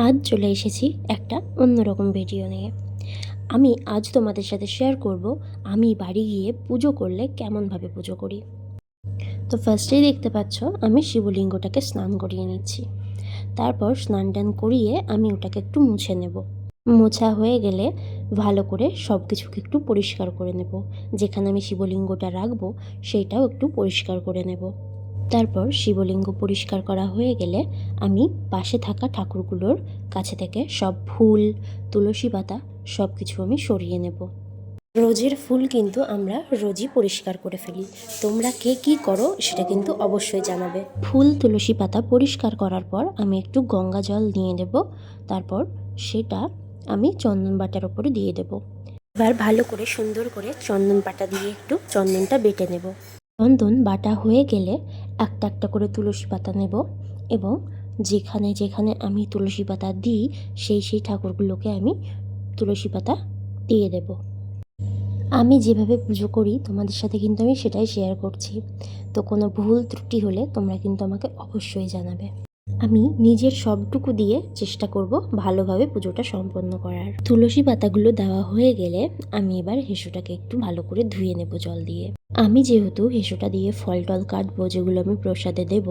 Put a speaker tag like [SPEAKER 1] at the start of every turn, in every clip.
[SPEAKER 1] আজ চলে এসেছি একটা অন্যরকম ভিডিও নিয়ে। আমি আজ তোমাদের সাথে শেয়ার করব আমি বাড়ি গিয়ে পুজো করলে কেমনভাবে পুজো করি। তো ফার্স্টেই দেখতে পাচ্ছ আমি শিবলিঙ্গটাকে স্নান করিয়ে নিচ্ছি। তারপর স্নান টান করিয়ে আমি ওটাকে একটু মুছে নেব। মোছা হয়ে গেলে ভালো করে সব কিছুকে একটু পরিষ্কার করে নেব। যেখানে আমি শিবলিঙ্গটা রাখবো সেইটাও একটু পরিষ্কার করে নেব। তারপর শিবলিঙ্গ পরিষ্কার করা হয়ে গেলে আমি পাশে থাকা ঠাকুরগুলোর কাছে থেকে সব ফুল, তুলসী পাতা সব কিছু আমি সরিয়ে নেব। রোজের ফুল কিন্তু আমরা রোজই পরিষ্কার করে ফেলি। তোমরা কে কী করো সেটা কিন্তু অবশ্যই জানাবে। ফুল, তুলসী পাতা পরিষ্কার করার পর আমি একটু গঙ্গা জল নিয়ে নেব। তারপর সেটা আমি চন্দন বাটার ওপরে দিয়ে দেব। এবার ভালো করে সুন্দর করে চন্দন বাটা দিয়ে একটু চন্দনটা বেটে নেব। চন্দন বাটা হয়ে গেলে একটা একটা করে তুলসী পাতা নেব এবং যেখানে যেখানে আমি তুলসী পাতা দিই সেই ঠাকুরগুলোকে আমি তুলসী পাতা দিয়ে দেব। আমি যেভাবে পুজো করি তোমাদের সাথে কিন্তু আমি সেটাই শেয়ার করছি। তো কোনো ভুল ত্রুটি হলে তোমরা কিন্তু আমাকে অবশ্যই জানাবে। আমি নিজের সবটুকু দিয়ে চেষ্টা করব ভালোভাবে পুজোটা সম্পন্ন করার। তুলসী পাতাগুলো দেওয়া হয়ে গেলে আমি এবার হেসোটাকে একটু ভালো করে ধুয়ে নেব জল দিয়ে। আমি যেহেতু হেসোটা দিয়ে ফল টল কাটবো যেগুলো আমি প্রসাদে দেব,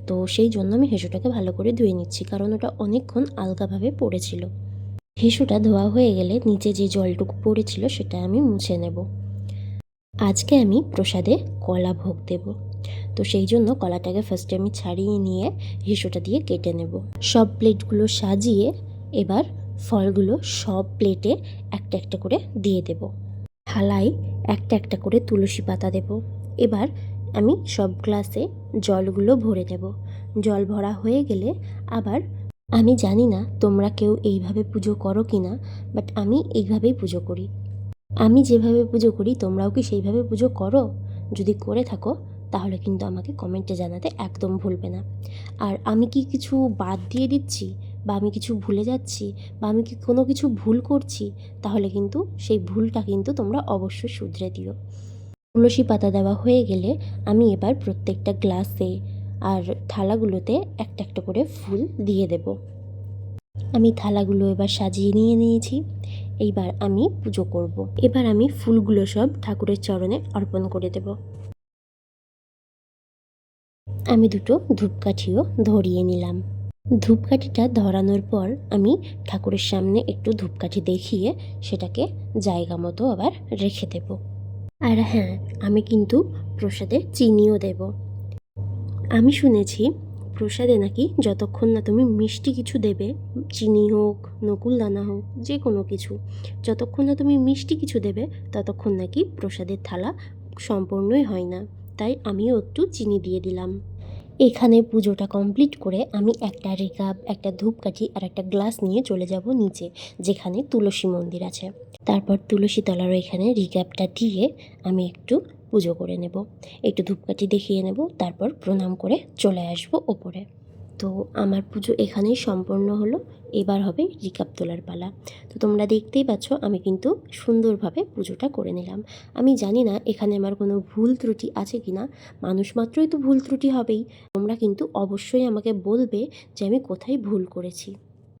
[SPEAKER 1] তো সেই জন্য আমি হেসোটাকে ভালো করে ধুয়ে নিচ্ছি, কারণ ওটা অনেকক্ষণ আলগাভাবে পড়েছিল। হেসোটা ধোয়া হয়ে গেলে নিচে যে জলটুকু পড়েছিল সেটা আমি মুছে নেব। আজকে আমি প্রসাদে কলা ভোগ দেব, তো সেই জন্য কলাটাকে ফার্স্টে আমি ছাড়িয়ে নিয়ে হেসোটা দিয়ে কেটে নেব। সব প্লেটগুলো সাজিয়ে এবার ফলগুলো সব প্লেটে একটা একটা করে দিয়ে দেব। থালায় একটা একটা করে তুলসী পাতা দেব। এবার আমি সব গ্লাসে জলগুলো ভরে নেব। জল ভরা হয়ে গেলে আবার আমি জানি না তোমরা কেউ এইভাবে পুজো করো কি না, বাট আমি এইভাবেই পুজো করি। আমি যেভাবে পুজো করি তোমরাও কি সেইভাবে পুজো করো? যদি করে থাকো তাহলে কিন্তু আমাকে কমেন্টে জানাতে একদম ভুলবে না। আর আমি কি কিছু বাদ দিয়ে দিচ্ছি বা আমি কিছু ভুলে যাচ্ছি বা আমি কি কোনো কিছু ভুল করছি, তাহলে কিন্তু সেই ভুলটা কিন্তু তোমরা অবশ্যই শুধরে দিও। তুলসী পাতা দেওয়া হয়ে গেলে আমি এবার প্রত্যেকটা গ্লাসে আর থালাগুলোতে একটা একটা করে ফুল দিয়ে দেব। আমি থালাগুলো এবার সাজিয়ে নিয়ে নিয়েছি। এইবার আমি পুজো করব। এবার আমি ফুলগুলো সব ঠাকুরের চরণে অর্পণ করে দেব। আমি দুটো ধূপকাঠিও ধরিয়ে নিলাম। ধূপকাঠিটা ধরানোর পর আমি ঠাকুরের সামনে একটু ধূপকাঠি দেখিয়ে সেটাকে জায়গা মতো আবার রেখে দেব। আর হ্যাঁ, আমি কিন্তু প্রসাদে চিনিও দেব। আমি শুনেছি প্রসাদে নাকি যতক্ষণ না তুমি মিষ্টি কিছু দেবে, চিনি হোক, নকুলদানা হোক, যে কোনো কিছু, যতক্ষণ না তুমি মিষ্টি কিছু দেবে ততক্ষণ নাকি প্রসাদের থালা সম্পূর্ণই হয় না। তাই আমিও একটু চিনি দিয়ে দিলাম। এখানে পুজোটা কমপ্লিট করে আমি একটা রিকাব, একটা ধূপকাঠি আর একটা গ্লাস নিয়ে চলে যাব নিচে, যেখানে তুলসী মন্দির আছে। তারপর তুলসী তলার এখানে রিকাবটা দিয়ে আমি একটু পুজো করে নেব, একটু ধূপকাঠি দেখিয়ে নেব, তারপর প্রণাম করে চলে আসব ওপরে। তো আমার পুজো এখানেই সম্পন্ন হলো। এবার হবে রিকাব তোলার পালা। তো তোমরা দেখতেই পাচ্ছ আমি কিন্তু সুন্দরভাবে পুজোটা করে নিলাম। আমি জানি না এখানে আমার কোনো ভুল ত্রুটি আছে কি না, মানুষ মাত্রই তো ভুল ত্রুটি হবেই। তোমরা কিন্তু অবশ্যই আমাকে বলবে যে আমি কোথায় ভুল করেছি।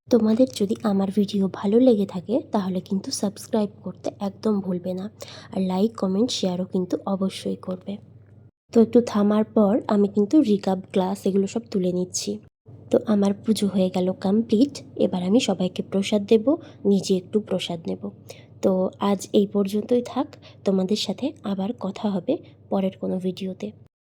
[SPEAKER 1] তোমাদের যদি আমার ভিডিও ভালো লেগে থাকে তাহলে কিন্তু সাবস্ক্রাইব করতে একদম ভুলবে না, আর লাইক, কমেন্ট, শেয়ারও কিন্তু অবশ্যই করবে। তো একটু থামার পর আমি কিন্তু রিকাব, গ্লাস এগুলো সব তুলে নিচ্ছি। তো আমার পুজো হয়ে গেল কমপ্লিট। এবার আমি সবাইকে প্রসাদ দেব, নিজে একটু প্রসাদ নেব। তো আজ এই পর্যন্তই থাক। তোমাদের সাথে আবার কথা হবে পরের কোনো ভিডিওতে।